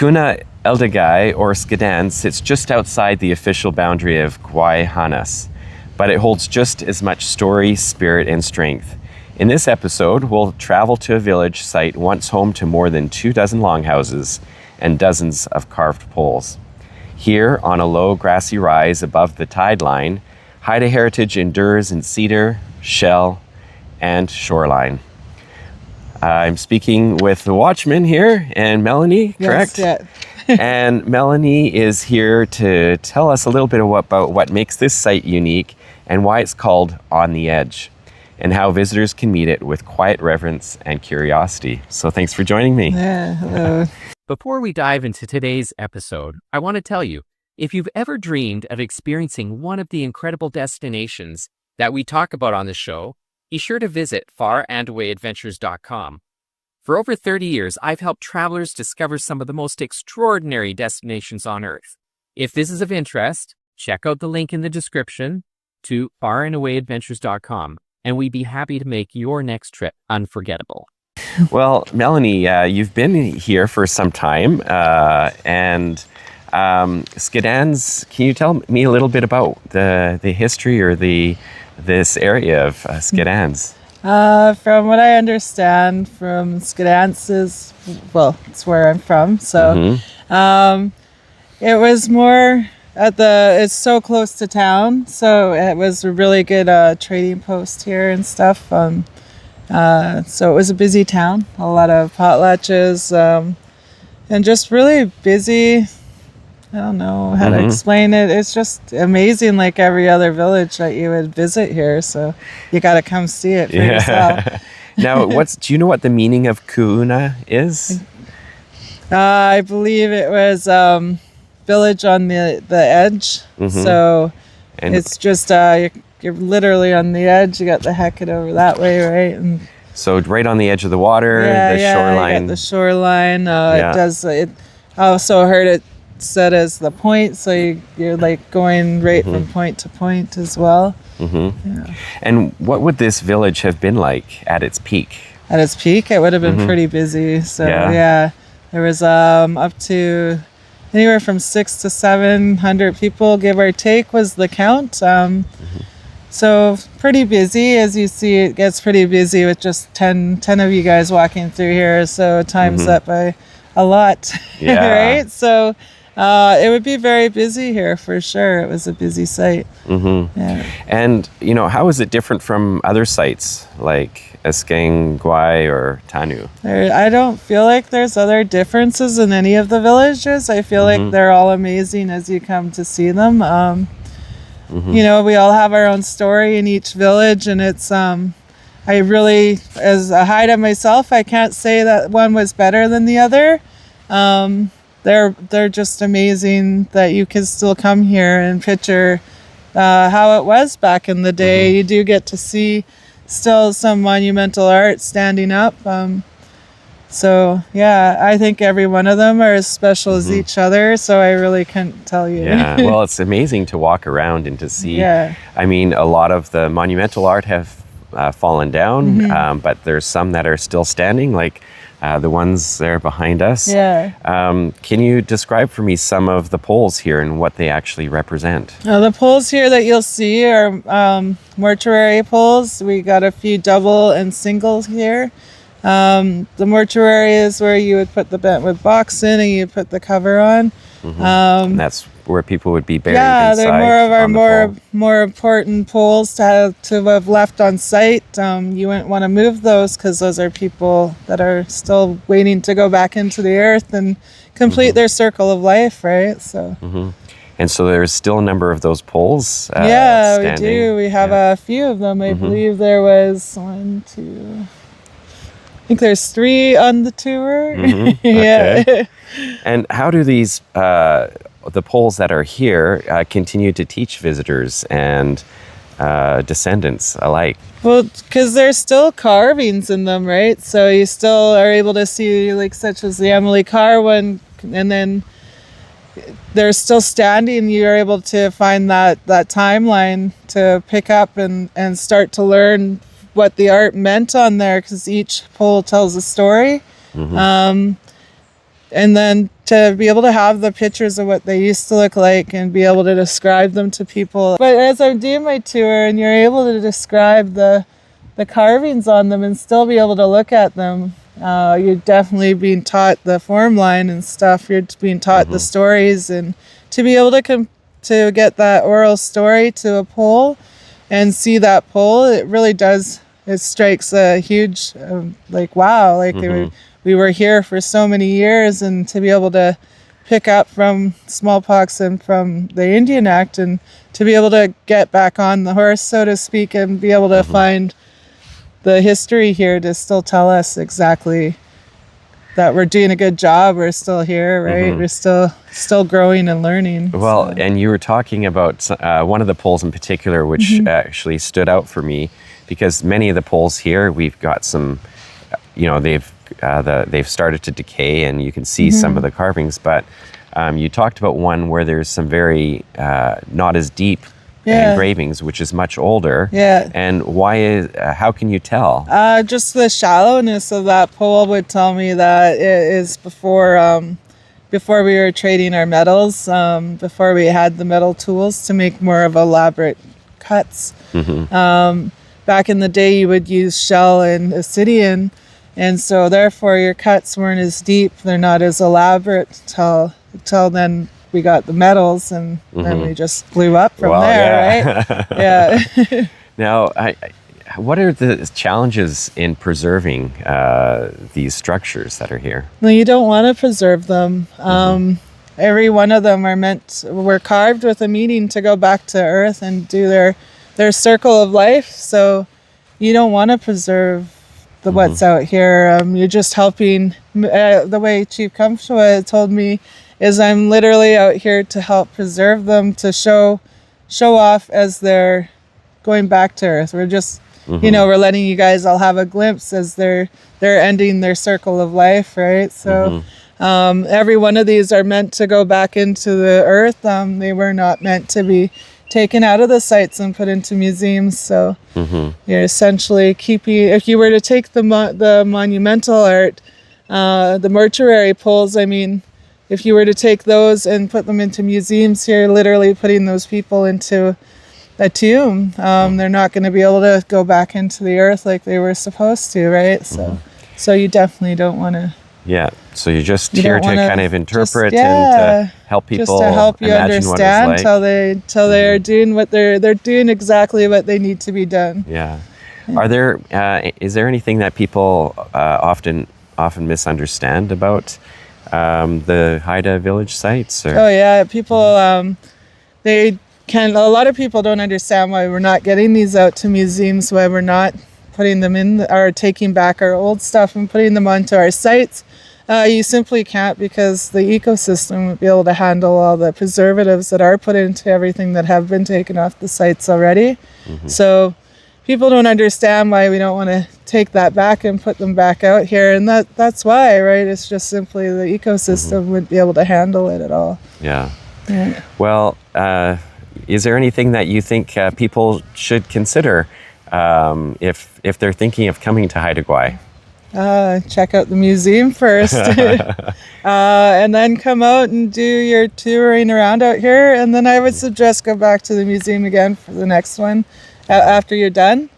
Kuna Llnagaay, or Skedans, sits just outside the official boundary of Gwaii Haanas, but it holds just as much story, spirit, and strength. In this episode, we'll travel to a village site once home to more than 24 longhouses and dozens of carved poles. Here, on a low grassy rise above the tide line, Haida heritage endures in cedar, shell, and shoreline. I'm speaking with the Watchman here, and Melanie, correct? Yes, yeah. And Melanie is here to tell us a little bit about what makes this site unique and why it's called On the Edge, and how visitors can meet it with quiet reverence and curiosity. So thanks for joining me. Yeah, hello. Before we dive into today's episode, I want to tell you, if you've ever dreamed of experiencing one of the incredible destinations that we talk about on the show, be sure to visit farandawayadventures.com. For over 30 years, I've helped travelers discover some of the most extraordinary destinations on Earth. If this is of interest, check out the link in the description to farandawayadventures.com, and we'd be happy to make your next trip unforgettable. Well, Melanie, you've been here for some time, and Skedans, can you tell me a little bit about the history or this area of Skedans? From what I understand from Skedans is, well, it's where I'm from. So it was more it's so close to town. So it was a really good trading post here and stuff. So it was a busy town, a lot of potlatches, and just really busy. I don't know how to explain it. It's just amazing, like every other village that you would visit here. So you got to come see it for yourself. Now, do you know what the meaning of Kuna is? I believe it was village on the edge. So it's just you're literally on the edge. You got the Hecate over that way, right? And so right on the edge of the water, shoreline. You got the shoreline. It does. I also heard it said as the point, so you're like going right from point to point as well. Yeah. And what would this village have been like at its peak? At its peak, it would have been pretty busy. So yeah, there was up to anywhere from 600 to 700 people, give or take, was the count. So pretty busy. As you see, it gets pretty busy with just 10 of you guys walking through here. So times that by a lot, right? So it would be very busy here for sure. It was a busy site. Yeah. And, how is it different from other sites like Gwaii or Tanu? I don't feel like there's other differences in any of the villages. I feel like they're all amazing as you come to see them. We all have our own story in each village, and it's I really, as a Haida myself, I can't say that one was better than the other. They're just amazing that you can still come here and picture how it was back in the day. You do get to see still some monumental art standing up. So yeah, I think every one of them are as special as each other. So I really can't tell you. Yeah, well, it's amazing to walk around and to see. Yeah. I mean, a lot of the monumental art have fallen down, but there's some that are still standing, like the ones there behind us. Yeah. Can you describe for me some of the poles here and what they actually represent? The poles here that you'll see are mortuary poles. We got a few double and singles here. The mortuary is where you would put the bentwood box in and you put the cover on. And that's where people would be buried inside. They're more of our more important poles to have left on site. You wouldn't want to move those because those are people that are still waiting to go back into the earth and complete their circle of life, right? So. And so there's still a number of those poles standing. We do. We have a few of them. I believe there was 1, 2... I think there's 3 on the tour. Okay. And how do these the poles that are here continue to teach visitors and descendants alike? Well, because there's still carvings in them, right? So you still are able to see, like, such as the Emily Carr one, and then they're still standing. You're able to find that timeline to pick up and start to learn what the art meant on there, because each pole tells a story. and then to be able to have the pictures of what they used to look like and be able to describe them to people. But as I'm doing my tour and you're able to describe the carvings on them and still be able to look at them, you're definitely being taught the form line and stuff. You're being taught the stories, and to be able to get that oral story to a pole and see that pole, it really does. It strikes a huge, like, wow, like we were here for so many years, and to be able to pick up from smallpox and from the Indian Act, and to be able to get back on the horse, so to speak, and be able to find the history here to still tell us exactly that we're doing a good job. We're still here, right? We're still growing and learning. Well, and you were talking about one of the poles in particular, which actually stood out for me, because many of the poles here, we've got some, they've started to decay, and you can see some of the carvings. But you talked about one where there's some very not as deep engravings, which is much older. Yeah. And how can you tell? Just the shallowness of that pole would tell me that it is before we were trading our metals, before we had the metal tools to make more of elaborate cuts. Back in the day, you would use shell and obsidian, and so therefore your cuts weren't as deep. They're not as elaborate till then. We got the metals, and then we just blew up from there, right? Yeah. Now, what are the challenges in preserving these structures that are here? Well, you don't want to preserve them. Every one of them were carved with a meaning to go back to Earth and do their circle of life. So you don't want to preserve what's out here. You're just helping. The way Chief Kamshwa told me is I'm literally out here to help preserve them, to show off as they're going back to Earth. We're just, we're letting you guys all have a glimpse as they're ending their circle of life, right? So every one of these are meant to go back into the Earth. They were not meant to be taken out of the sites and put into museums. So you're essentially keeping, if you were to take the monumental art, the mortuary poles, I mean, if you were to take those and put them into museums here, literally putting those people into a tomb, they're not going to be able to go back into the earth like they were supposed to, right? So you definitely don't want to. Yeah, so you're just here to kind of interpret and to help people, just to help you understand till they're doing what they're doing exactly what they need to be done. Yeah. Is there anything that people often misunderstand about the Haida village sites? Or? Oh yeah, people a lot of people don't understand why we're not getting these out to museums, why we're not putting them in or taking back our old stuff and putting them onto our sites. You simply can't, because the ecosystem won't be able to handle all the preservatives that are put into everything that have been taken off the sites already. So people don't understand why we don't want to take that back and put them back out here, and that's why, right? It's just simply the ecosystem wouldn't be able to handle it at all. Yeah. Well, is there anything that you think people should consider if they're thinking of coming to Haida Gwaii? Check out the museum first, and then come out and do your touring around out here, and then I would suggest go back to the museum again for the next one after you're done.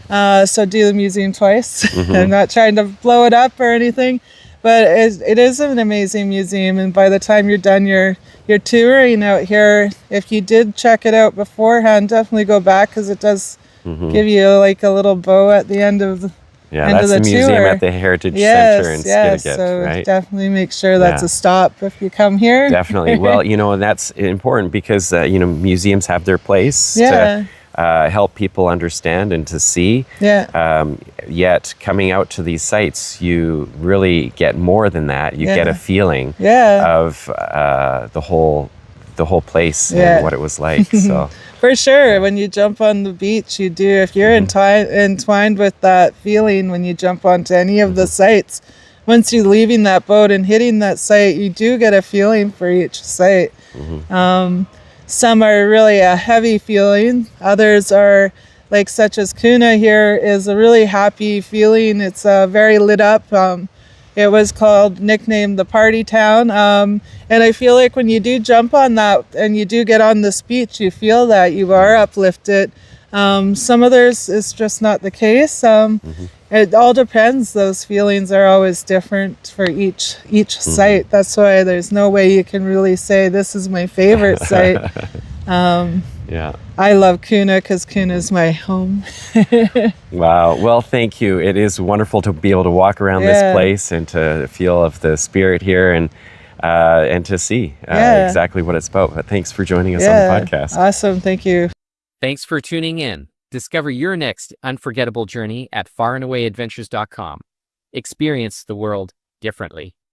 So do the museum twice. I'm not trying to blow it up or anything, but it is an amazing museum, and by the time you're done your touring out here, if you did check it out beforehand, definitely go back, because it does give you like a little bow at the end of the that's the museum tour. At the Heritage Centre in Skedans, so right? Definitely make sure that's a stop if you come here. Definitely. Well, that's important, because museums have their place to help people understand and to see. Yet coming out to these sites, you really get more than that. You get a feeling of the whole place and what it was like. So. For sure, when you jump on the beach, you do. If you're entwined with that feeling when you jump onto any of the sites, once you're leaving that boat and hitting that site, you do get a feeling for each site. Some are really a heavy feeling. Others are, like such as Kuna here, is a really happy feeling. It's very lit up. it was nicknamed the party town. And I feel like when you do jump on that and you do get on this beach, you feel that you are uplifted. Some others is just not the case. It all depends. Those feelings are always different for each site. That's why there's no way you can really say this is my favorite site. Yeah. I love Kuna because Kuna is my home. Wow. Well, thank you. It is wonderful to be able to walk around this place and to feel of the spirit here and to see exactly what it's about. But thanks for joining us on the podcast. Awesome. Thank you. Thanks for tuning in. Discover your next unforgettable journey at farandawaядventures.com. Experience the world differently.